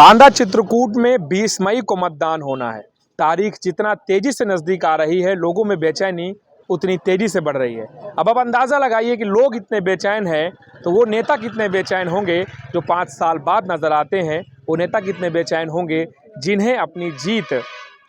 बांदा चित्रकूट में 20 मई को मतदान होना है। तारीख जितना तेजी से नजदीक आ रही है, लोगों में बेचैनी उतनी तेजी से बढ़ रही है। अब आप अंदाज़ा लगाइए कि लोग इतने बेचैन हैं तो वो नेता कितने बेचैन होंगे जो 5 साल बाद नज़र आते हैं। वो नेता कितने बेचैन होंगे जिन्हें अपनी जीत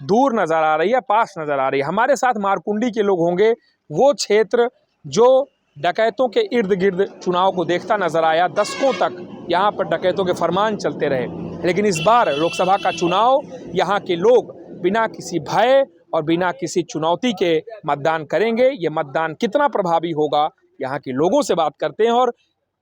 दूर नज़र आ रही है, पास नज़र आ रही है। हमारे साथ मारकुंडी के लोग होंगे, वो क्षेत्र जो डकैतों के इर्द गिर्द चुनाव को देखता नजर आया। दशकों तक यहाँ पर डकैतों के फरमान चलते रहे, लेकिन इस बार लोकसभा का चुनाव यहाँ के लोग बिना किसी भय और बिना किसी चुनौती के मतदान करेंगे। ये मतदान कितना प्रभावी होगा, यहाँ के लोगों से बात करते हैं और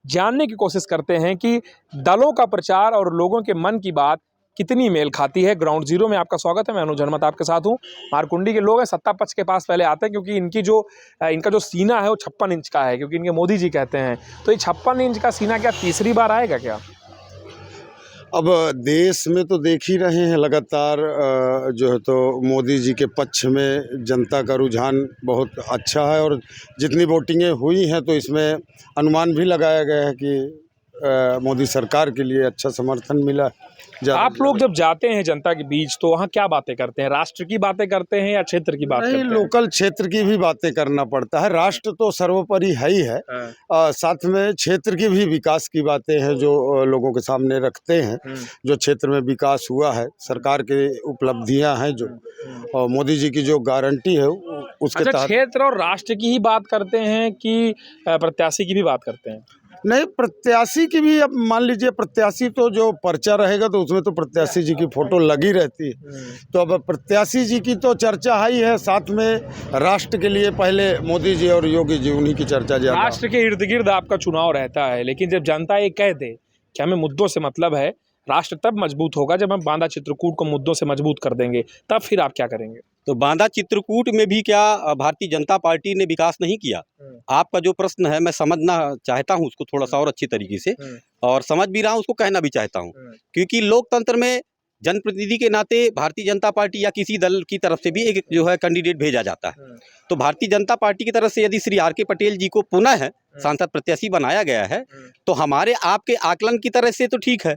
जानने की कोशिश करते हैं कि दलों का प्रचार और लोगों के मन की बात कितनी मेल खाती है। ग्राउंड जीरो में आपका स्वागत है। मैं अनुज हनुमत आपके साथ हूँ। मारकुंडी के लोग हैं, सत्ता पक्ष के पास पहले आते हैं क्योंकि इनका जो सीना है वो 56 इंच का है, क्योंकि इनके मोदी जी कहते हैं। तो ये 56 इंच का सीना क्या तीसरी बार आएगा क्या? अब देश में तो देख ही रहे हैं लगातार जो है तो मोदी जी के पक्ष में जनता का रुझान बहुत अच्छा है और जितनी वोटिंगें हुई हैं तो इसमें अनुमान भी लगाया गया है कि मोदी सरकार के लिए अच्छा समर्थन मिला। आप लोग जब जाते हैं जनता के बीच तो वहाँ क्या बातें करते हैं? राष्ट्र की बातें करते हैं या क्षेत्र की बात करते हैं? लोकल क्षेत्र की भी बातें करना पड़ता है। राष्ट्र तो सर्वोपरि है ही है, साथ में क्षेत्र की भी विकास की बातें हैं जो लोगों के सामने रखते हैं। जो क्षेत्र में विकास हुआ है, सरकार की उपलब्धियां हैं जो, और मोदी जी की जो गारंटी है उसके तहत। क्षेत्र और राष्ट्र की ही बात करते हैं कि प्रत्याशी की भी बात करते हैं? नहीं, प्रत्याशी की भी। अब मान लीजिए प्रत्याशी तो जो पर्चा रहेगा तो उसमें तो प्रत्याशी जी की फोटो लगी रहती है, तो अब प्रत्याशी जी की तो चर्चा है ही है, साथ में राष्ट्र के लिए पहले मोदी जी और योगी जी उन्हीं की चर्चा ज्यादा। राष्ट्र के इर्द गिर्द आपका चुनाव रहता है, लेकिन जब जनता ये कह दे कि हमें मुद्दों से मतलब है, राष्ट्र तब मजबूत होगा जब हम बांदा चित्रकूट को मुद्दों से मजबूत कर देंगे, तब फिर आप क्या करेंगे? तो बांदा चित्रकूट में भी क्या भारतीय जनता पार्टी ने विकास नहीं किया? आपका जो प्रश्न है मैं समझना चाहता हूं उसको थोड़ा सा और अच्छी तरीके से, और समझ भी रहा हूं, उसको कहना भी चाहता हूं। क्योंकि लोकतंत्र में जनप्रतिनिधि के नाते भारतीय जनता पार्टी या किसी दल की तरफ से भी एक जो है कैंडिडेट भेजा जाता है। तो भारतीय जनता पार्टी की तरफ से यदि श्री आर के पटेल जी को पुनः सांसद प्रत्याशी बनाया गया है तो हमारे आपके आकलन की तरह से तो ठीक है।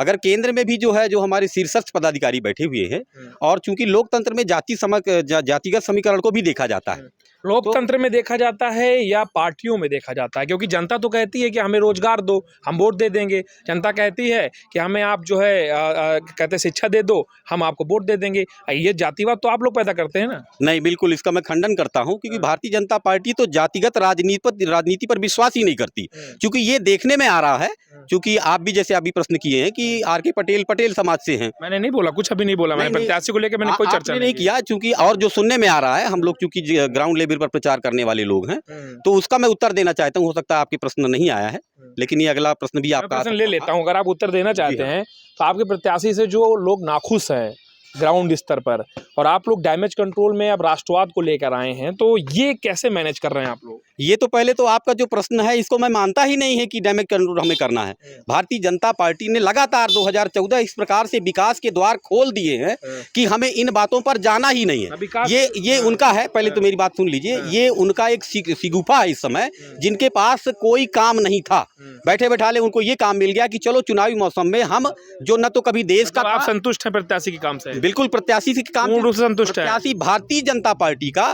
अगर केंद्र में भी जो है जो हमारे शीर्षस्थ पदाधिकारी बैठे हुए हैं, और चूंकि लोकतंत्र में जातिगत समीकरण को भी देखा जाता है, लोकतंत्र में देखा जाता है या पार्टियों में देखा जाता है? क्योंकि जनता तो कहती है कि हमें रोजगार दो, हम वोट दे देंगे। जनता कहती है कि हमें आप जो है कहते शिक्षा दे दो, हम आपको वोट दे देंगे। ये जातिवाद तो आप लोग पैदा करते हैं ना? नहीं, बिल्कुल इसका मैं खंडन करता हूं, क्योंकि भारतीय जनता पार्टी तो जातिगत राजनीति पर विश्वास ही नहीं करती। क्योंकि ये देखने में आ रहा है, क्योंकि आप भी जैसे अभी प्रश्न किए हैं कि आर के पटेल समाज से हैं। मैंने नहीं बोला, कुछ अभी नहीं बोला, मैंने प्रत्याशी को लेकर मैंने कोई चर्चा नहीं किया। चूंकि और जो सुनने में आ रहा है, हम लोग चूंकि ग्राउंड लेवल पर प्रचार करने वाले लोग हैं, तो उसका मैं उत्तर देना चाहता हूं। हो सकता है आपके प्रश्न नहीं आया है, लेकिन ये अगला प्रश्न भी आपका प्रश्न ले लेता हूं। अगर आप उत्तर देना चाहते हैं तो आपके प्रत्याशी से जो लोग नाखुश हैं ग्राउंड स्तर पर, और आप लोग डैमेज कंट्रोल में अब राष्ट्रवाद को लेकर आए हैं, तो ये कैसे मैनेज कर रहे हैं आप लोग? ये तो पहले तो आपका जो प्रश्न है इसको मैं मानता ही नहीं है कि डैमेज कंट्रोल हमें करना है। भारतीय जनता पार्टी ने लगातार 2014 इस प्रकार से विकास के द्वार खोल दिए हैं कि हमें इन बातों पर जाना ही नहीं है। ये उनका है। पहले तो मेरी बात सुन लीजिए। ये उनका एक शिगुफा है इस समय, जिनके पास कोई काम नहीं था, बैठे बैठाले उनको ये काम मिल गया कि चलो चुनावी मौसम में हम जो न तो कभी देश का। आप संतुष्ट हैं प्रत्याशी के काम से? बिल्कुल, प्रत्याशी के काम पूर्ण रूप से संतुष्ट है। प्रत्याशी भारतीय जनता पार्टी का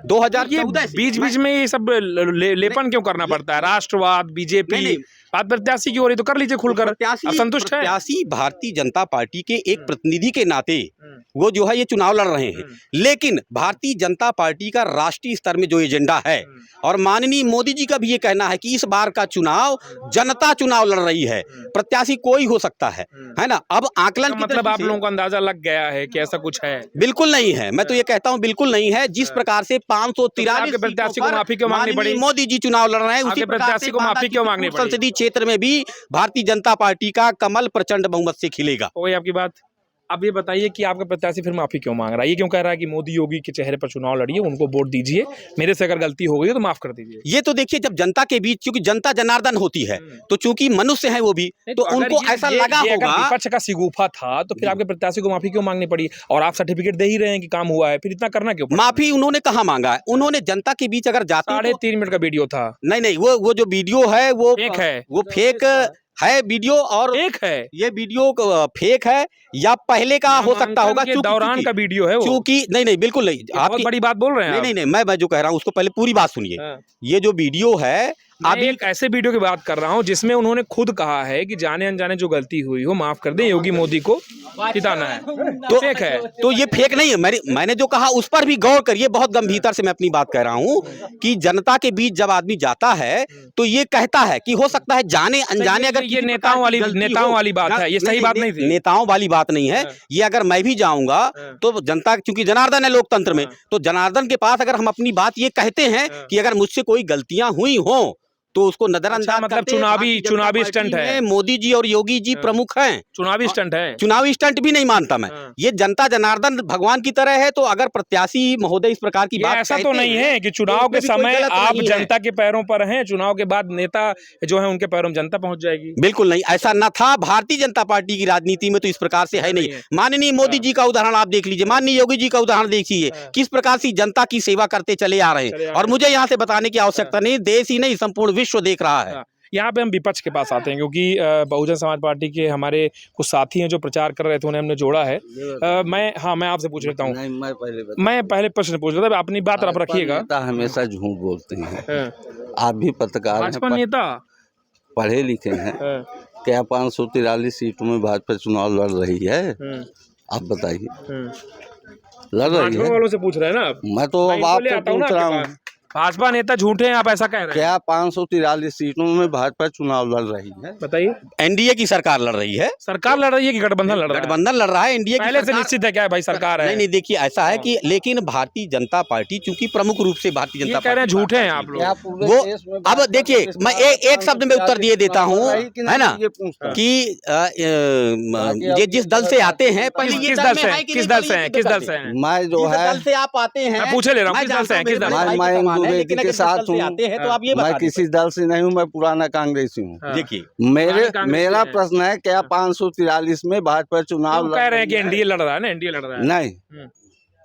2014 बीच में ये सब लेपन क्यों करना पड़ता है? राष्ट्रवाद, बीजेपी, बात प्रत्याशी की हो रही तो कर लीजिए खुलकर। आप संतुष्ट हैं? प्रत्याशी भारतीय जनता पार्टी के एक प्रतिनिधि के नाते वो जो है ये चुनाव लड़ रहे हैं, लेकिन भारतीय जनता पार्टी का राष्ट्रीय स्तर में जो एजेंडा है, और माननीय मोदी जी का भी ये कहना है कि इस बार का चुनाव जनता चुनाव लड़ रही है, प्रत्याशी कोई हो सकता है ना। अब आकलन मतलब आप लोगों को अंदाजा लग गया है कि ऐसा कुछ है? बिल्कुल नहीं है। मैं तो ये कहता हूँ बिल्कुल नहीं है। जिस प्रकार से 543 प्रत्याशी को माफी क्यों मांगनी पड़ी? मोदी जी चुनाव लड़ रहे हैं, उसी प्रत्याशी को माफी क्यों मांगनी पड़ी? संसदीय क्षेत्र में भी भारतीय जनता पार्टी का कमल प्रचंड बहुमत से खिलेगा। वही आपकी बात। अब ये बताइए कि आपका प्रत्याशी फिर माफी क्यों मांग रहा है? ये क्यों कह रहा है कि मोदी योगी के चेहरे पर चुनाव लड़िए, उनको वोट दीजिए, मेरे से अगर गलती हो गई तो माफ कर दीजिए? ये तो देखिए, जब जनता के बीच, क्योंकि जनता जनार्दन होती है, तो चूंकि मनुष्य है वो भी, तो उनको ऐसा लगा होगा। विपक्ष का शिगुफा था तो फिर आपके प्रत्याशी को माफी क्यों मांगनी पड़ी? और आप सर्टिफिकेट दे ही रहे हैं कि काम हुआ है, फिर इतना करना क्यों? माफी उन्होंने कहाँ मांगा है? उन्होंने जनता के बीच अगर जाते 3.5 मिनट का वीडियो था। नहीं, वो जो वीडियो है वो फेक है। वो फेक है वीडियो, और एक है ये वीडियो फेक है या पहले का हो सकता होगा, के दौरान का वीडियो है वो। क्योंकि नहीं बिल्कुल नहीं, आप बहुत बड़ी बात बोल रहे हैं। नहीं, मैं जो कह रहा हूँ उसको पहले पूरी बात सुनिए। हाँ। ये जो वीडियो है मैं अभी एक ऐसे वीडियो की बात कर रहा हूँ जिसमें उन्होंने खुद कहा है कि जाने अनजाने जो गलती हुई हो माफ कर दें, योगी मोदी को जिताना है, तो फेक है। तो ये फेक नहीं है। मैंने जो कहा उस पर भी गौर करिए, बहुत गंभीरता से मैं अपनी बात कह रहा हूँ कि जनता के बीच जब आदमी जाता है तो ये कहता है कि हो सकता है जाने अनजाने अगर ये नेताओं वाली बात है, ये सही बात नहीं थी। नेताओं वाली बात नहीं है ये। अगर मैं भी जाऊंगा तो जनता, क्योंकि जनार्दन है लोकतंत्र में, तो जनार्दन के पास अगर हम अपनी बात ये कहते हैं कि अगर मुझसे कोई गलतियां हुई हों तो उसको नजरअंदाज मतलब चुनावी स्टंट है। मोदी जी और योगी जी प्रमुख हैं, चुनावी स्टंट है। चुनावी स्टंट भी नहीं मानता मैं। ये जनता जनार्दन भगवान की तरह है, तो अगर प्रत्याशी महोदय इस प्रकार की बात ऐसा तो नहीं है कि चुनाव के समय आप जनता के पैरों पर हैं, चुनाव के बाद नेता जो है उनके पैरों में जनता पहुंच जाएगी। बिल्कुल नहीं, ऐसा न था। भारतीय जनता पार्टी की राजनीति में तो इस प्रकार से है नहीं। माननीय मोदी जी का उदाहरण आप देख लीजिए, माननीय योगी जी का उदाहरण देखिए, किस प्रकार से जनता की सेवा करते चले आ रहे हैं। और मुझे यहाँ से बताने की आवश्यकता नहीं, देश ही नहीं संपूर्ण विश्व देख रहा है। यहाँ पे हम विपक्ष के पास आते हैं, क्योंकि बहुजन समाज पार्टी के हमारे कुछ साथी हैं जो प्रचार कर रहे थे, उन्हें हमने जोड़ा है। मैं आपसे पूछ लेता हूँ। मैं पहले प्रश्न पूछ रहा था, अपनी बात आप रखिएगा। हमेशा झूठ बोलते हैं। आप भी पत्रकार भाजपा हैं, नेता पढ़े लिखे हैं। क्या 543 सीटों में भाजपा चुनाव लड़ रही है? आप बताइए। लड़ रही है? वालों से पूछ रहे हैं ना आप? मैं तो आपसे पूछ रहा हूँ, भाजपा नेता झूठे हैं, आप ऐसा कह रहे हैं? क्या 543 सीटों में भाजपा चुनाव लड़ रही है? बताइए। एनडीए की सरकार लड़ रही है। सरकार लड़ रही है कि गठबंधन लड़ रहा है? गठबंधन लड़ रहा है। एनडीए पहले से निश्चित है क्या भाई सरकार है? नहीं, देखिए ऐसा है कि लेकिन भारतीय जनता पार्टी चूंकि प्रमुख रूप से भारतीय जनता कह रहे हैं झूठे हैं आप लोग। वो अब देखिए, मैं एक शब्द में उत्तर दिए देता हूँ, है ना, कि ये जिस दल से आते हैं, पहले किस दल से हैं? मैं जो है से आप आते हैं, पूछे ले रहा हूँ, किस दल से हैं? किस दल से? मैं बेटी के साथ हूँ। हैं, तो आप ये मैं किसी दल से नहीं हूँ, मैं पुराना कांग्रेसी हूँ। देखिए मेरा प्रश्न है, क्या 543 में भाजपा चुनाव कह रहे हैं कि एनडीए लड़ रहा है ना? एनडीए लड़ रहा है? नहीं,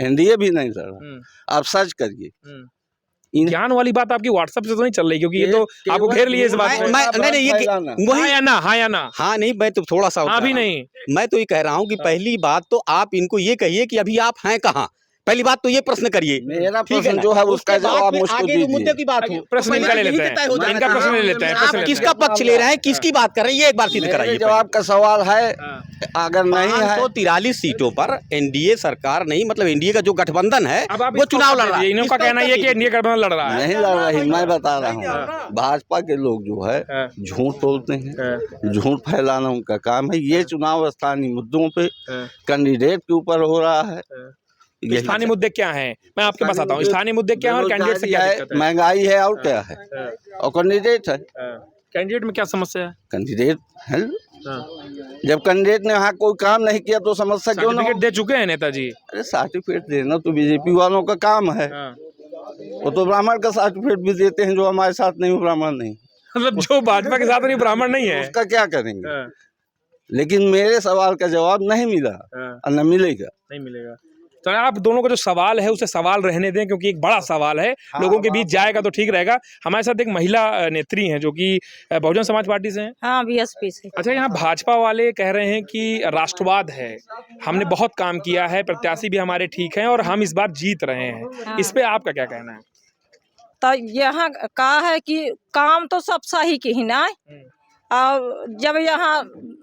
एनडीए भी नहीं लड़ रहा। आप सर्च करिए। ज्ञान वाली बात आपकी व्हाट्सएप से तो नहीं चल रही, क्योंकि ये तो आपको घेर लिए इस बात को। हाँ या ना, हाँ या ना? हाँ नहीं, मैं तो थोड़ा सा अभी नहीं, मैं तो ये कह रहा हूँ कि पहली बात तो आप इनको ये कहिए कि अभी आप हैं कहाँ। पहली बात तो ये प्रश्न करिए। मेरा प्रश्न जो है उसका जवाब मुझको दीजिए। मुद्दे की बात हो, प्रश्न इनका ले लेते हैं, इनका प्रश्न ले लेते हैं। आप किसका पक्ष ले रहे हैं, किसकी बात कर रहे हैं, ये एक बार सिद्ध कराइए। जवाब का सवाल है, अगर नहीं है 543 सीटों पर एनडीए सरकार नहीं, मतलब एनडीए का जो गठबंधन है वो चुनाव लड़ रहा है। इनका कहना है कि एनडीए गठबंधन लड़ रहा है। नहीं लड़ रही, मैं बता रहा हूँ। भाजपा के लोग जो है झूठ बोलते हैं, झूठ फैलाना उनका काम है। ये चुनाव स्थानीय मुद्दों पे कैंडिडेट के ऊपर हो रहा है। स्थानीय मुद्दे क्या हैं? मैं आपके पास आता हूँ। स्थानीय मुद्दे क्या हैं और कैंडिडेट से क्या दिक्कत है? महंगाई है और क्या है, और कैंडिडेट है। कैंडिडेट में क्या समस्या है? कैंडिडेट है, जब कैंडिडेट ने यहाँ कोई काम नहीं किया तो समस्या क्यों ना? सर्टिफिकेट दे चुके हैं नेताजी। अरे सर्टिफिकेट देना तो बीजेपी वालों का काम है। वो तो ब्राह्मण का सर्टिफिकेट भी देते हैं, जो हमारे साथ नहीं, ब्राह्मण नहीं। मतलब जो भाजपा के साथ नहीं ब्राह्मण नहीं है, उसका क्या करेंगे? लेकिन मेरे सवाल का जवाब नहीं मिला और न मिलेगा। नहीं मिलेगा। तो आप दोनों का जो सवाल है उसे सवाल रहने दें, क्योंकि एक बड़ा सवाल है, लोगों के बीच जाएगा तो ठीक रहेगा। हमारे साथ एक महिला नेत्री हैं जो कि बहुजन समाज पार्टी से हैं। हाँ, बीएसपी से। अच्छा, यहाँ भाजपा वाले कह रहे हैं कि राष्ट्रवाद है, हमने बहुत काम किया है, प्रत्याशी भी हमारे ठीक हैं और हम इस बार जीत रहे हैं। हाँ। इस पे आपका क्या कहना है? तो यहाँ कहा है कि काम तो सब सही की ही ना, और जब यहाँ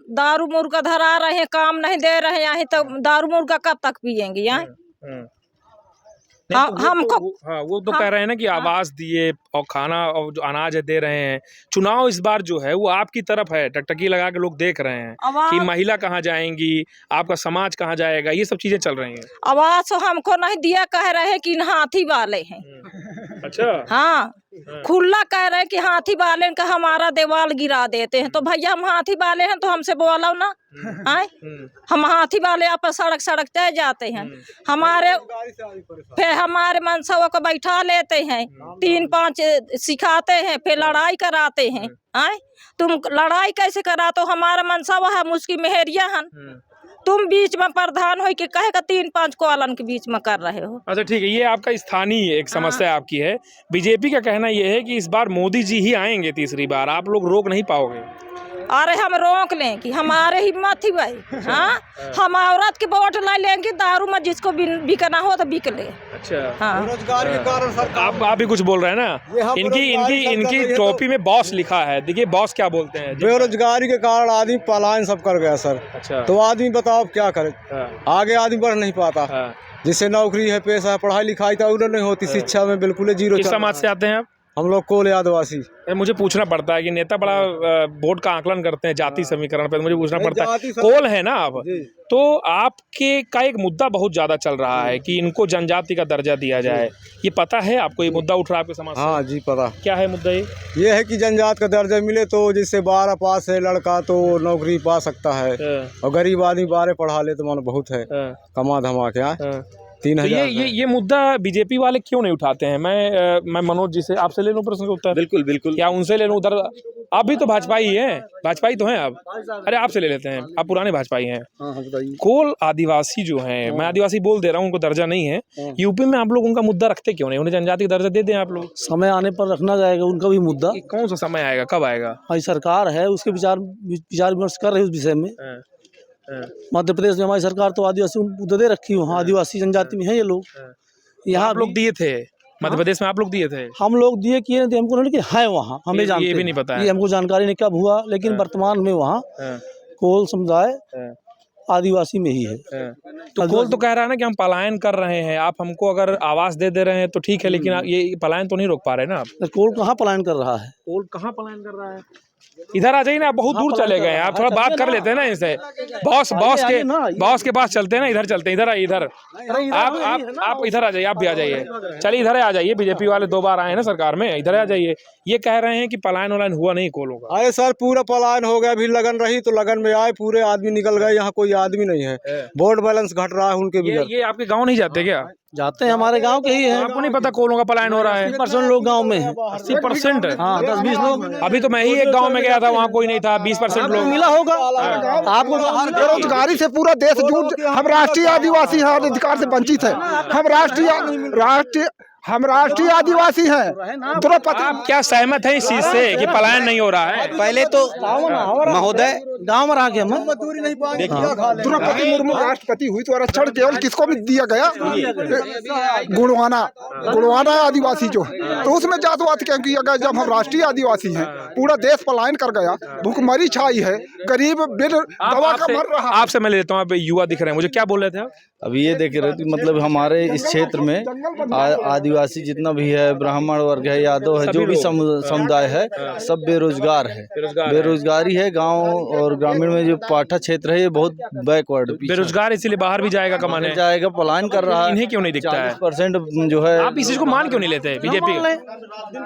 दारू मुर्गा धरा रहे हैं, काम नहीं दे रहे हैं यहाँ, तो दारू मुर्गा कब तक पियेंगे यहाँ? हमको वो तो कह रहे हैं ना कि आवास दिए और खाना और जो अनाज है दे रहे हैं। चुनाव इस बार जो है वो आपकी तरफ है, टकटकी लगा के लोग देख रहे हैं कि महिला कहाँ जाएंगी, आपका समाज कहाँ जाएगा, ये सब चीजें चल रही हैं। आवास हमको नहीं दिया, कह रहे हैं कि हाथी वाले हैं। अच्छा, हाँ, खुला कह रहे हैं कि हाथी वाले का हमारा देवाल गिरा देते हैं। तो भैया हम हाथी वाले हैं तो हमसे बोलो ना, आए हम हाथी वाले आप सड़क सड़क तय जाते हैं, हमारे फिर हमारे मनसवा को बैठा लेते हैं, 3-5 सिखाते हैं, फिर लड़ाई कराते हैं। आए तुम लड़ाई कैसे करा? तो हमारा मनसवा है, मुझकी मेहरिया हन, तुम बीच में प्रधान हो के कहेगा 3-5 कॉलन के बीच में कर रहे हो। अच्छा ठीक है, ये आपका स्थानीय एक समस्या आपकी है। बीजेपी का कहना ये है कि इस बार मोदी जी ही आएंगे तीसरी बार, आप लोग रोक नहीं पाओगे। अरे हम रोक लें कि हमारे हिम्मत थी भाई। हाँ, हम औरत के वोट ला लेंगे, दारू में जिसको बिकना हो तो बिक ले। अच्छा, हाँ, बेरोजगारी के कारण सर आप भी कुछ बोल रहे हैं ना। इनकी टोपी में बॉस लिखा है, देखिए बॉस क्या बोलते हैं। बेरोजगारी के कारण आदमी पलायन सब कर गया सर। अच्छा, तो आदमी बताओ क्या करे, आगे आदमी बढ़ नहीं पाता। जिससे नौकरी है, पैसा है, पढ़ाई लिखाई तो उन्हें नहीं होती, शिक्षा में बिल्कुल जीरो। किस समाज से आते हैं आप? हम लोग कोल आदिवासी। मुझे पूछना पड़ता है कि नेता बड़ा वोट का आकलन करते हैं जाति समीकरण पे, मुझे पूछना पड़ता है। कोल है ना आप, तो आपके का एक मुद्दा बहुत ज्यादा चल रहा है कि इनको जनजाति का दर्जा दिया जाए। ये पता है आपको, ये मुद्दा उठ रहा है आपके समाज से? हाँ जी पता। क्या है मुद्दा? ये है कि जनजात का दर्जा मिले तो जिससे 12 पास है लड़का तो नौकरी पा सकता है, और गरीब आदमी 12 पढ़ा ले तो मान बहुत है, कमा धमा के 3000। ये मुद्दा बीजेपी वाले क्यों नहीं उठाते हैं? मैं मनोज जी से आपसे ले लूं प्रश्न का उत्तर। बिल्कुल बिल्कुल, क्या उनसे ले लूं? उधर आप भी तो भाजपाई हैं, भाजपाई तो हैं आप। अरे आपसे ले लेते हैं, आप पुराने भाजपाई हैं। कोल आदिवासी जो हैं, मैं आदिवासी बोल दे रहा हूँ, उनको दर्जा नहीं है। यूपी में आप लोग उनका मुद्दा रखते क्यों नहीं? उन्हें जनजाति का दर्जा दे दें आप लोग। समय आने पर रखना जाएगा उनका भी मुद्दा। कौन सा समय आएगा, कब आएगा? हमारी सरकार है, उसके विचार विमर्श कर रही है उस विषय में। मध्य प्रदेश में हमारी सरकार तो आदिवासी मुद्दा दे रखी है, आदिवासी जनजाति में है ये लोग। यहाँ आप लोग दिए थे मध्य प्रदेश में? आप लोग दिए थे? हम लोग दिए किए हमको नहीं, है वहाँ हमें जानते, ये भी नहीं पता है, ये हमको जानकारी नहीं कब हुआ, लेकिन वर्तमान में वहाँ कोल समुदाय आदिवासी में ही है। तो कोल तो कह रहा है ना कि हम पलायन कर रहे हैं, आप हमको अगर आवास दे रहे हैं तो ठीक है, लेकिन ये पलायन तो नहीं रोक पा रहे ना आप। कोल कहाँ पलायन कर रहा है? कोल कहाँ पलायन कर रहा है? इधर आ जाइए ना, आप बहुत दूर चले गए हैं, आप थोड़ा बात कर लेते हैं ना इनसे। बॉस के पास चलते हैं ना, इधर चलते हैं, इधर आइए, इधर आप इधर आ जाइए, आप भी आ जाइए, चलिए इधर आ जाइए। बीजेपी वाले 2 बार आए हैं ना सरकार में, इधर आ जाइए। ये कह रहे हैं कि पलायन वलायन हुआ नहीं कोलों का। अरे सर पूरा पलायन हो गया, अभी लगन रही तो लगन में आए, पूरे आदमी निकल गए, यहाँ कोई आदमी नहीं है, वोट बैलेंस घट रहा है उनके बिगड़। ये आपके गाँव नहीं जाते क्या? जाते हैं, हमारे गांव के ही है। आपको नहीं पता कोलों का पलायन हो रहा है? 80% लोग गांव में हैं। 80%? हाँ, 10-20 लोग। अभी तो मैं ही एक गांव में गया था, वहाँ कोई नहीं था। 20% लोग मिला होगा आपको। बेरोजगारी से पूरा देश जूझ, हम राष्ट्रीय आदिवासी हैं, अधिकार से वंचित है। हम राष्ट्रीय आदिवासी हैं। द्रौपदी, आप क्या सहमत है इस चीज से कि पलायन नहीं हो रहा है? पहले तो महोदय गांव में रह के हम द्रौपदी मुर्मू राष्ट्रपति हुई तो आरक्षण केवल किसको भी दिया गया? गुणवाना आदिवासी जो, तो उसमें जातवाद क्या किया गया? जब हम राष्ट्रीय आदिवासी हैं, पूरा देश पलायन कर गया, भूखमरी छाई है, गरीब बिन दवा का मर रहा है। आपसे मैं ले लेता हूँ, आप युवा दिख रहे हैं मुझे, क्या बोल रहे थे आप? अभी ये देख रहे थे, मतलब हमारे इस क्षेत्र में आदिवासी जितना भी है, ब्राह्मण वर्ग है, यादव है, जो भी समुदाय है, सब बेरोजगार है। बेरोजगारी है। गांव और ग्रामीण में जो पाठा क्षेत्र है, ये बहुत बैकवर्ड, बेरोजगार, इसीलिए बाहर भी जाएगा कमाने, जाएगा, पलायन कर रहा है। इन्हें क्यों नहीं दिखता है? 40% जो है। आप इस चीज को मान क्यों नहीं लेते? बीजेपी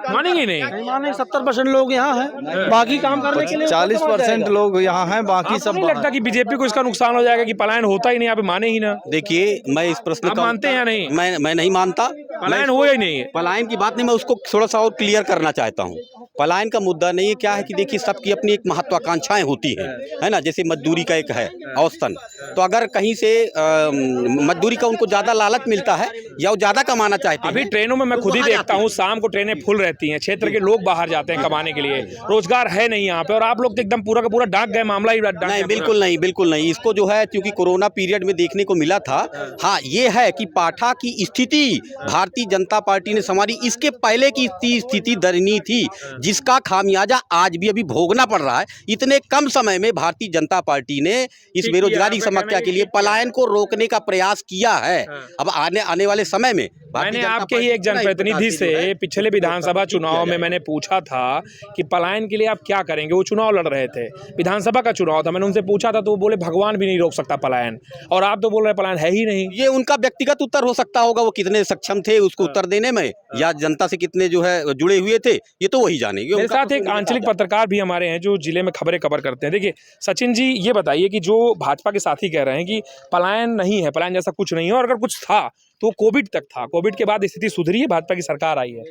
मानेंगे नहीं? माने 70% लोग यहाँ हैं, बाकी काम करने के लिए 40% लोग यहाँ हैं, बाकी सब नहीं लगता कि बीजेपी को इसका नुकसान हो जाएगा कि पलायन होता ही नहीं, आप माने ही ना? देखिए, मैं इस प्रश्न आप मानते हैं या नहीं? मैं नहीं मानता, पलायन हो ही नहीं है। पलायन की बात नहीं, मैं उसको थोड़ा सा और क्लियर करना चाहता हूँ। पलायन का मुद्दा नहीं है, क्या है कि देखिए सबकी अपनी एक महत्वाकांक्षाएं होती हैं, है ना। जैसे मजदूरी का एक है औसतन, तो अगर कहीं से मजदूरी का उनको ज़्यादा लालच मिलता है या वो ज़्यादा कमाना चाहते हैं। अभी ट्रेनों में मैं खुद ही देखता हूँ, शाम को ट्रेनें फुल रहती हैं, क्षेत्र के लोग बाहर जाते हैं कमाने के लिए, रोजगार है नहीं यहाँ पे, और आप लोग तो एकदम पूरा का पूरा डाक गए मामला ही। नहीं, बिल्कुल नहीं, बिल्कुल नहीं। इसको जो है क्योंकि कोरोना पीरियड में देखने को मिला था। हाँ, ये है कि पाठा की स्थिति भारतीय जनता पार्टी ने संवारी, इसके पहले की स्थिति दयनीय थी, जिसका खामियाजा आज भी अभी भोगना पड़ रहा है। इतने कम समय में भारतीय जनता पार्टी ने इस बेरोजगारी समस्या के लिए पलायन को रोकने का प्रयास किया है। अब आने वाले समय में मैंने आपके ही एक जनप्रतिनिधि से पिछले विधानसभा चुनाव में मैंने पूछा था कि पलायन के लिए आप क्या करेंगे। वो चुनाव लड़ रहे थे, विधानसभा का चुनाव था, मैंने उनसे पूछा था तो वो बोले भगवान भी नहीं रोक सकता पलायन, और आप तो बोल रहे पलायन है ही नहीं। ये उनका व्यक्तिगत उत्तर हो सकता होगा, वो कितने सक्षम थे उसको उत्तर देने में, या जनता से कितने जो है जुड़े हुए थे, ये तो वही जानेंगे। मेरे साथ एक आंचलिक पत्रकार भी हमारे हैं जो जिले में खबरें कवर करते हैं। देखिए सचिन जी, ये बताइए कि जो भाजपा के साथी कह रहे हैं कि पलायन नहीं है, पलायन जैसा कुछ नहीं है, और अगर कुछ था तो कोविड तक था, कोविड के बाद स्थिति सुधरी है, भाजपा की सरकार आई है।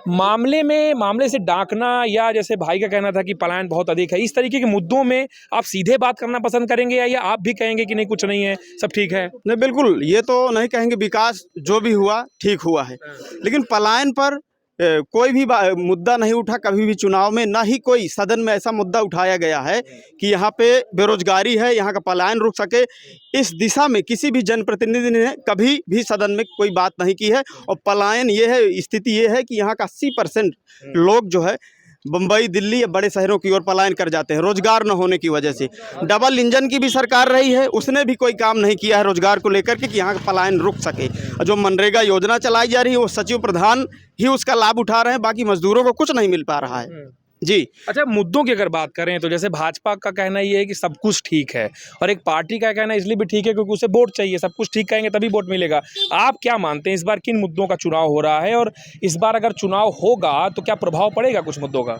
मामले से डांकना, या जैसे भाई का कहना था कि पलायन बहुत अधिक है, इस तरीके के मुद्दों में आप सीधे बात करना पसंद करेंगे, या आप भी कहेंगे कि नहीं कुछ नहीं है, सब ठीक है? नहीं, बिल्कुल ये तो नहीं कहेंगे, विकास जो भी हुआ ठीक हुआ है, लेकिन पलायन पर कोई भी मुद्दा नहीं उठा कभी भी चुनाव में, ना ही कोई सदन में ऐसा मुद्दा उठाया गया है कि यहाँ पे बेरोजगारी है, यहाँ का पलायन रुक सके। इस दिशा में किसी भी जनप्रतिनिधि ने कभी भी सदन में कोई बात नहीं की है। और पलायन ये है, स्थिति ये है कि यहाँ का 80% लोग जो है बम्बई, दिल्ली या बड़े शहरों की ओर पलायन कर जाते हैं रोजगार न होने की वजह से। डबल इंजन की भी सरकार रही है, उसने भी कोई काम नहीं किया है रोजगार को लेकर के कि यहाँ का पलायन रुक सके। जो मनरेगा योजना चलाई जा रही है वो सचिव प्रधान ही उसका लाभ उठा रहे हैं, बाकी मजदूरों को कुछ नहीं मिल पा रहा है जी। अच्छा, मुद्दों की अगर बात करें तो जैसे भाजपा का कहना ये है कि सब कुछ ठीक है, और एक पार्टी का कहना इसलिए भी ठीक है क्योंकि उसे वोट चाहिए। सब कुछ ठीक कहेंगे तभी वोट मिलेगा। आप क्या मानते हैं इस बार किन मुद्दों का चुनाव हो रहा है, और इस बार अगर चुनाव होगा तो क्या प्रभाव पड़ेगा कुछ मुद्दों का?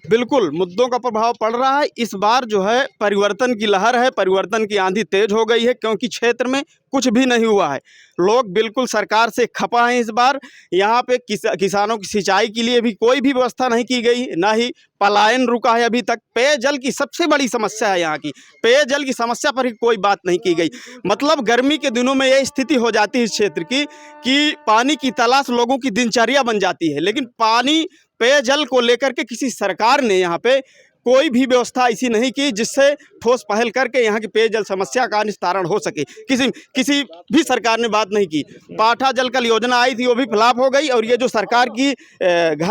बिल्कुल मुद्दों का प्रभाव पड़ रहा है। इस बार जो है परिवर्तन की लहर है, परिवर्तन की आंधी तेज हो गई है, क्योंकि क्षेत्र में कुछ भी नहीं हुआ है। लोग बिल्कुल सरकार से खपा हैं। इस बार यहाँ पे किसानों की सिंचाई के लिए भी कोई भी व्यवस्था नहीं की गई, ना ही पलायन रुका है अभी तक। पेयजल की सबसे बड़ी समस्या है यहाँ की, पेयजल की समस्या पर ही कोई बात नहीं की गई। मतलब गर्मी के दिनों में ये स्थिति हो जाती है इस क्षेत्र की कि पानी की तलाश लोगों की दिनचर्या बन जाती है, लेकिन पानी पेयजल को लेकर के किसी सरकार ने यहाँ पे कोई भी व्यवस्था ऐसी नहीं की जिससे ठोस पहल करके यहाँ की पेयजल समस्या का निस्तारण हो सके। किसी भी सरकार ने बात नहीं की। पाठा जल कल योजना आई थी, वो भी फ्लॉप हो गई। और ये जो सरकार की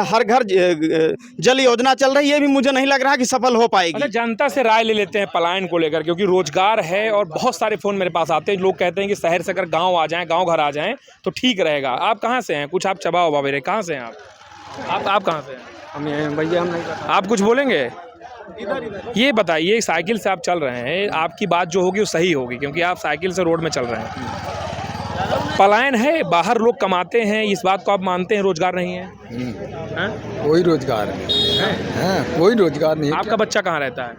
हर घर जल योजना चल रही है, ये भी मुझे नहीं लग रहा कि सफल हो पाएगी। अच्छा, जनता से राय ले लेते हैं पलायन को लेकर, क्योंकि रोजगार है और बहुत सारे फ़ोन मेरे पास आते हैं। लोग कहते हैं कि शहर से अगर गाँव आ जाएँ, गाँव घर आ जाएँ तो ठीक रहेगा। आप कहाँ से हैं? कुछ आप चबाओ बाबेरे, कहाँ से हैं आप कहाँ से हैं? हम भैया हम नहीं। आप कुछ बोलेंगे? ये बताइए, साइकिल से आप चल रहे हैं, आपकी बात जो होगी वो सही होगी क्योंकि आप साइकिल से रोड में चल रहे हैं। पलायन है, बाहर लोग कमाते हैं, इस बात को आप मानते हैं रोजगार नहीं है? कोई रोजगार नहीं है, कोई रोजगार नहीं। आपका बच्चा कहाँ रहता है?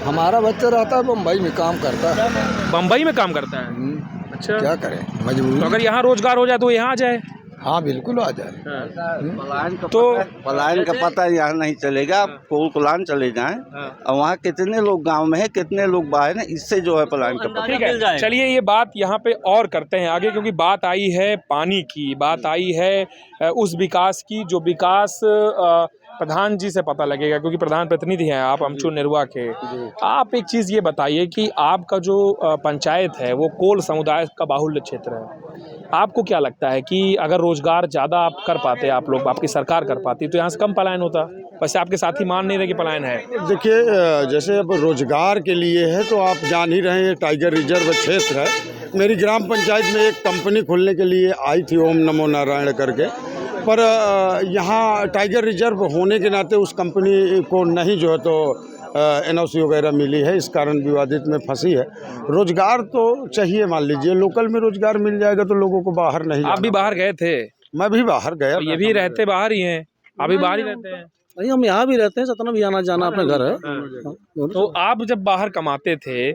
हमारा बच्चा रहता है बम्बई में, काम करता है। बम्बई में काम करता है? अच्छा, क्या करें, मजबूरी। तो अगर यहाँ रोजगार हो जाए तो यहाँ आ जाए। हाँ बिल्कुल आ जाए। पलायन का पता यहाँ नहीं चलेगा। आप कोलकुलान चले जाएं और वहाँ कितने लोग गांव में है, कितने लोग बाहर हैं, इससे जो है पलायन का पता। ठीक है, चलिए ये बात यहाँ पे और करते हैं आगे, क्योंकि बात आई है पानी की, बात आई है उस विकास की जो विकास प्रधान जी से पता लगेगा, क्योंकि प्रधान प्रतिनिधि हैं आप अमचूर निरुआ के। आप एक चीज़ ये बताइए कि आपका जो पंचायत है वो कोल समुदाय का बाहुल्य क्षेत्र है। आपको क्या लगता है कि अगर रोजगार ज़्यादा आप कर पाते, आप लोग, आपकी सरकार कर पाती, तो यहाँ से कम पलायन होता? वैसे आपके साथी मान नहीं रहे कि पलायन है। देखिए, जैसे अब रोजगार के लिए है तो आप जान ही रहे हैं, टाइगर रिजर्व क्षेत्र है। मेरी ग्राम पंचायत में एक कंपनी खोलने के लिए आई थी, ओम नमो नारायण करके, पर यहाँ टाइगर रिजर्व होने के नाते उस कंपनी को नहीं जो है तो NOC वगैरह मिली है, इस कारण विवादित में फंसी है। रोजगार तो चाहिए, मान लीजिए लोकल में रोजगार मिल जाएगा तो लोगों को बाहर नहीं। आप भी बाहर गए थे? मैं भी बाहर गया। तो ये भी रहते बाहर ही हैं, आप भी बाहर ही रहते हैं? नहीं, हम यहाँ भी रहते हैं, सतना भी आना जाना अपना घर है। तो आप जब बाहर कमाते थे,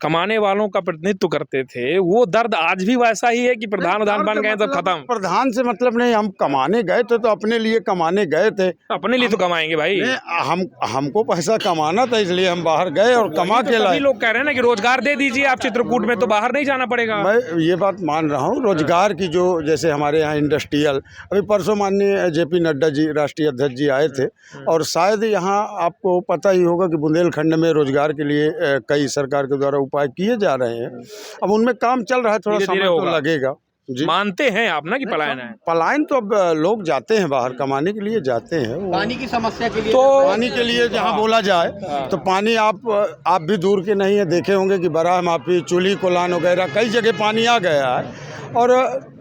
कमाने वालों का प्रतिनिधित्व करते थे, वो दर्द आज भी वैसा ही है कि प्रधान बन गए तो खत्म? प्रधान से मतलब नहीं, हम कमाने गए थे तो अपने लिए कमाने गए थे। अपने लिए तो कमाएंगे भाई। हमको पैसा कमाना था, इसलिए हम बाहर गए और कमा के लाए। लोग कह रहे हैं ना कि रोजगार दे दीजिए आप चित्रकूट में, तो बाहर नहीं जाना पड़ेगा। मैं ये बात मान रहा हूँ, रोजगार की जो जैसे हमारे यहाँ इंडस्ट्रियल, अभी परसों माननीय JP नड्डा जी राष्ट्रीय अध्यक्ष जी आए थे, और शायद यहाँ आपको पता ही होगा कि बुंदेलखंड में रोजगार के लिए कई सरकार के द्वारा उपाय किए जा रहे हैं। अब उनमें काम चल रहा है, थोड़ा समय तो लगेगा। जी, मानते हैं आप ना कि पलायन है? पलायन तो अब लोग जाते हैं बाहर कमाने के लिए जाते हैं। पानी की समस्या के लिए, तो पानी के लिए जहाँ बोला जाए तो पानी आप भी दूर के नहीं है, देखे होंगे कि बराह माफी, चुली कोलान वगैरह कई जगह पानी आ गया है। और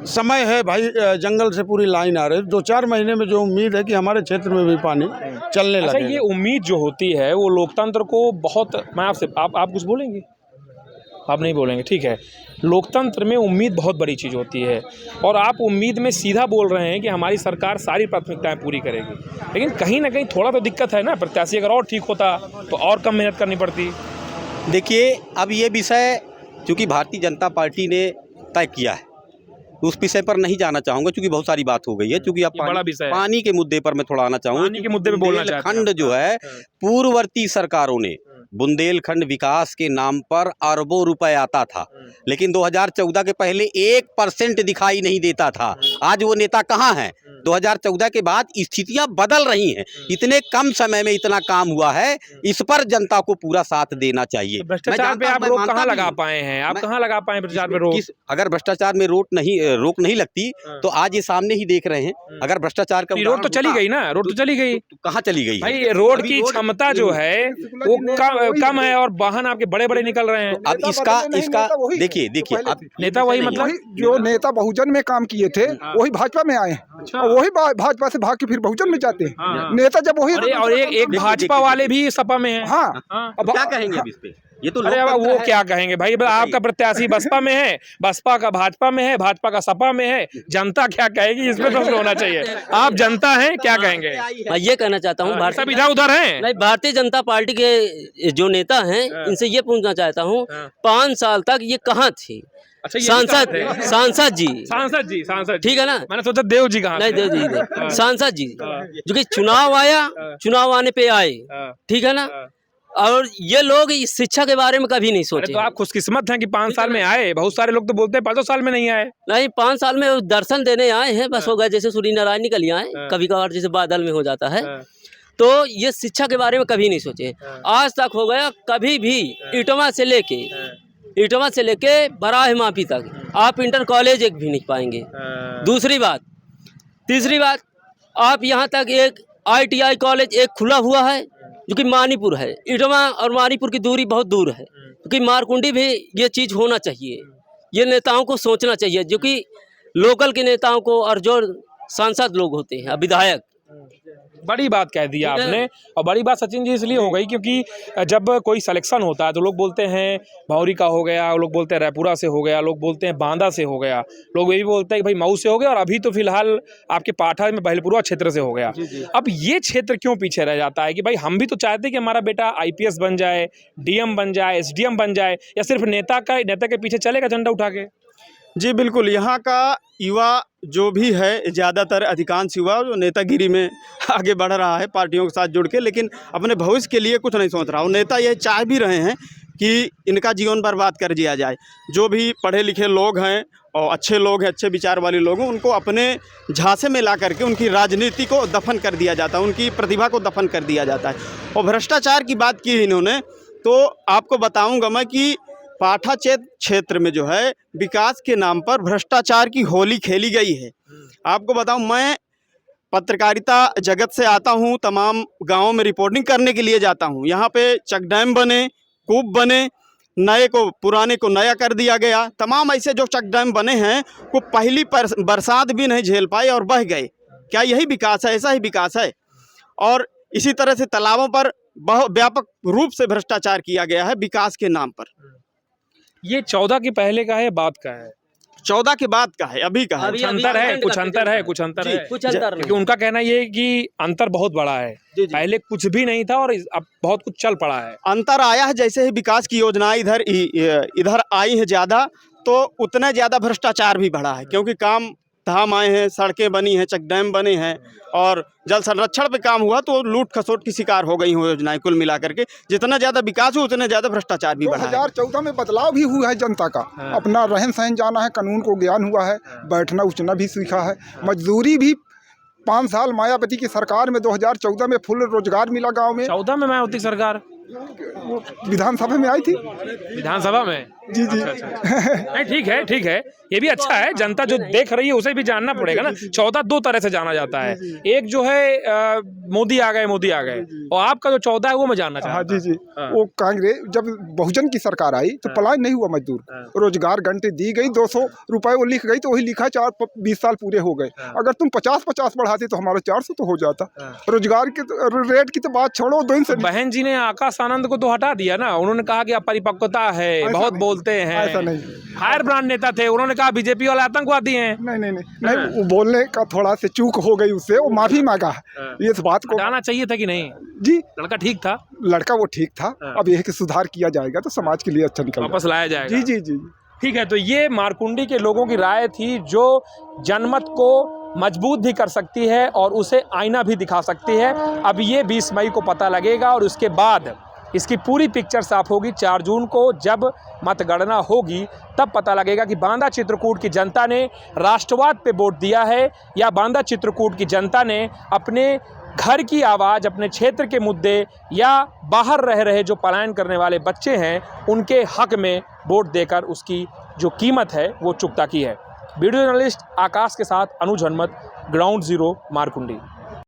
समय है भाई, जंगल से पूरी लाइन आ रही है। 2-4 महीने में जो उम्मीद है कि हमारे क्षेत्र में भी पानी चलने लगेगा। ये उम्मीद जो होती है वो लोकतंत्र को बहुत, मैं आपसे, आप कुछ बोलेंगे? आप नहीं बोलेंगे, ठीक है। लोकतंत्र में उम्मीद बहुत बड़ी चीज़ होती है, और आप उम्मीद में सीधा बोल रहे हैं कि हमारी सरकार सारी प्राथमिकताएं पूरी करेगी, लेकिन कहीं ना कहीं थोड़ा तो दिक्कत है ना। प्रत्याशी अगर और ठीक होता तो और कम मेहनत करनी पड़ती। देखिए, अब ये विषय चूँकि भारतीय जनता पार्टी ने तय किया है, उस विषय पर नहीं जाना चाहूँगा क्योंकि बहुत सारी बात हो गई है। क्योंकि अब पानी के मुद्दे पर मैं थोड़ा आना चाहूँगा। पानी के मुद्दे पे बोलना चाहते हैं। बुंदेलखंड जो है, पूर्ववर्ती सरकारों ने बुंदेलखंड विकास के नाम पर अरबों रुपए आता था, लेकिन 2014 के पहले 1% दिखाई नहीं देता था। आज वो नेता कहाँ हैं? 2014 के बाद स्थितियां बदल रही हैं। इतने कम समय में इतना काम हुआ है, इस पर जनता को पूरा साथ देना चाहिए। भ्रष्टाचार पे आप रोक कहाँ लगा पाए हैं? आप कहाँ लगा पाए भ्रष्टाचार पे रोक? अगर भ्रष्टाचार में रोक नहीं लगती तो आज ये सामने ही देख रहे हैं। अगर भ्रष्टाचार का रोड तो चली गई ना, रोड तो चली गई। कहाँ चली गई भाई? रोड की क्षमता जो है वो कम है और वाहन आपके बड़े बड़े निकल रहे हैं। अब इसका देखिए अब नेता वही, मतलब जो नेता बहुजन में काम किए थे वही भाजपा में आए हैं, और वही भाजपा से भाग के फिर बहुजन में जाते हैं। नेता जब वही और एक भाजपा वाले भी सपा में है। हाँ, अब क्या कहेंगे अब इस पे? ये तो अरे वो क्या कहेंगे भाई? आपका प्रत्याशी बसपा में है, बसपा का भाजपा में है, भाजपा का सपा में है, जनता क्या कहेगी? इसमें तो होना चाहिए। आप जनता हैं, क्या कहेंगे? मैं ये कहना चाहता हूँ, सब इधर उधर हैं। नहीं, भारतीय जनता पार्टी के जो नेता हैं इनसे ये पूछना चाहता हूँ, 5 साल तक ये कहाँ थी? अच्छा, सांसद जी, ठीक है ना? मैंने सोचा देव जी कहाँ? नहीं, देव जी सांसद जी, जो कि चुनाव आया, चुनाव आने पे आए, ठीक है ना? और ये लोग इस शिक्षा के बारे में कभी नहीं सोचे। तो आप खुशकिस्मत हैं कि 5 साल में आए। बहुत सारे लोग तो बोलते हैं 5 साल में नहीं आए। नहीं, 5 साल में दर्शन देने आए हैं, बस हो गए। जैसे सूर्य नारायण निकल आए, कभी कभार जैसे बादल में हो जाता है। तो ये शिक्षा के बारे में कभी नहीं सोचे। आज तक हो गया, कभी भी इटवा से लेके बराह माफी तक आप इंटर कॉलेज एक भी नहीं पाएंगे। तीसरी बात, आप यहाँ तक एक ITI कॉलेज एक खुला हुआ है जो कि मानीपुर है। इटवा और मानीपुर की दूरी बहुत दूर है, क्योंकि मारकुंडी भी ये चीज़ होना चाहिए। ये नेताओं को सोचना चाहिए, जो कि लोकल के नेताओं को, और जो सांसद लोग होते हैं, विधायक। बड़ी बात कह दी आपने। और बड़ी बात सचिन जी इसलिए हो गई क्योंकि जब कोई सिलेक्शन होता है तो लोग बोलते हैं भौरी का हो गया, लोग बोलते हैं रायपुरा से हो गया, लोग बोलते हैं बांदा से हो गया, लोग ये भी बोलते हैं कि भाई मऊ से हो गया, और अभी तो फिलहाल आपके पाठा में बहलपुरा क्षेत्र से हो गया। अब ये क्षेत्र क्यों पीछे रह जाता है कि भाई हम भी तो चाहते हैं कि हमारा बेटा IPS बन जाए, DM बन जाए, SDM बन जाए, या सिर्फ नेता के पीछे चलेगा झंडा उठा के? जी बिल्कुल, यहाँ का युवा जो भी है, ज़्यादातर अधिकांश युवा जो नेतागिरी में आगे बढ़ रहा है पार्टियों के साथ जुड़ के, लेकिन अपने भविष्य के लिए कुछ नहीं सोच रहा। और नेता ये चाह भी रहे हैं कि इनका जीवन बर्बाद कर दिया जाए। जो भी पढ़े लिखे लोग हैं और अच्छे लोग हैं, अच्छे विचार वाले लोग हैं, उनको अपने झांसे में ला करके उनकी राजनीति को दफन कर दिया जाता है, उनकी प्रतिभा को दफन कर दिया जाता है। और भ्रष्टाचार की बात की इन्होंने, तो आपको बताऊँगा मैं कि पाठा क्षेत्र में जो है विकास के नाम पर भ्रष्टाचार की होली खेली गई है। आपको बताऊं, मैं पत्रकारिता जगत से आता हूं, तमाम गांवों में रिपोर्टिंग करने के लिए जाता हूं। यहां पे चेक डैम बने, कूप बने, नए को पुराने को नया कर दिया गया। तमाम ऐसे जो चेक डैम बने हैं वो पहली बरसात भी नहीं झेल पाए और बह गए। क्या यही विकास है? ऐसा ही विकास है। और इसी तरह से तालाबों पर बहुत व्यापक रूप से भ्रष्टाचार किया गया है विकास के नाम पर। ये 14 के पहले का है, बाद का है? 14 के बाद का है, अभी का है। कुछ अंतर है, कुछ अंतर है। क्योंकि उनका कहना ये है कि अंतर बहुत बड़ा है। पहले कुछ भी नहीं था और अब बहुत कुछ चल पड़ा है। अंतर आया है, जैसे ही विकास की योजनाएं इधर आई है ज़्यादा, तो उतना ज़्यादा भ्रष्टाचार भी बढ़ा है। क्योंकि काम धाम आए हैं, सड़कें बनी हैं, चेक डैम बने हैं, और जल संरक्षण पे काम हुआ तो लूट खसोट की शिकार हो गई हैं योजनाएं। कुल मिलाकर के जितना ज़्यादा विकास हुआ उतना ज़्यादा भ्रष्टाचार भी बढ़ा है। 2014 में बदलाव भी हुआ है जनता का। अपना रहन सहन जाना है, कानून को ज्ञान हुआ है, बैठना उठना भी सीखा है। मजदूरी भी 5 साल मायावती की सरकार में 2014 में फुल रोजगार मिला गाँव में। 14 में मायावती सरकार विधानसभा में आई थी। विधानसभा में? जी। नहीं, ठीक है, ये भी अच्छा है। जनता जो देख रही है उसे भी जानना पड़ेगा ना। 14 दो तरह से जाना जाता है। एक जो है मोदी आ गए, और आपका जो 14 है वो मैं जानना चाहता हूं। जी। वो कांग्रेस जब बहुजन की सरकार आई तो पलायन नहीं हुआ मजदूर, रोजगार घंटे दी गई, 200 रुपए वो लिख गई तो वही लिखा, 20 साल पूरे हो गए। अगर तुम 50 बढ़ाते तो हमारा 400 तो हो जाता। रोजगार के रेट की तो बात छोड़ो। 2 दिन से बहन जी ने आकाश आनंद को तो हटा दिया ना। उन्होंने कहा कि अपरिपक्वता है, बहुत बोलते हैं। ऐसा नहीं, फायर ब्रांड नेता थे, उन्होंने कहा बीजेपी वाले आतंकवादी हैं। नहीं, वो बोलने का थोड़ा से चूक हो गई, उससे वो माफी मांगा। ये इस बात को हटाना चाहिए था कि नहीं? जी, लड़का ठीक था, वो ठीक था। अब यह कि सुधार किया जाएगा तो समाज के लिए अच्छा निकल वापस लाया जाएगा। जी। ठीक है, तो ये मारकुंडी के लोगों की राय थी, जो जनमत को मजबूत भी कर सकती है और उसे आईना भी दिखा सकती है। अब ये 20 मई को पता लगेगा और उसके बाद इसकी पूरी पिक्चर साफ होगी 4 जून को जब मतगणना होगी, तब पता लगेगा कि बांदा चित्रकूट की जनता ने राष्ट्रवाद पे वोट दिया है या बांदा चित्रकूट की जनता ने अपने घर की आवाज़, अपने क्षेत्र के मुद्दे या बाहर रह रहे जो पलायन करने वाले बच्चे हैं उनके हक में वोट देकर उसकी जो कीमत है वो चुकता की है। वीडियो जर्नलिस्ट आकाश के साथ अनुज हनुमत, ग्राउंड जीरो, मारकुंडी।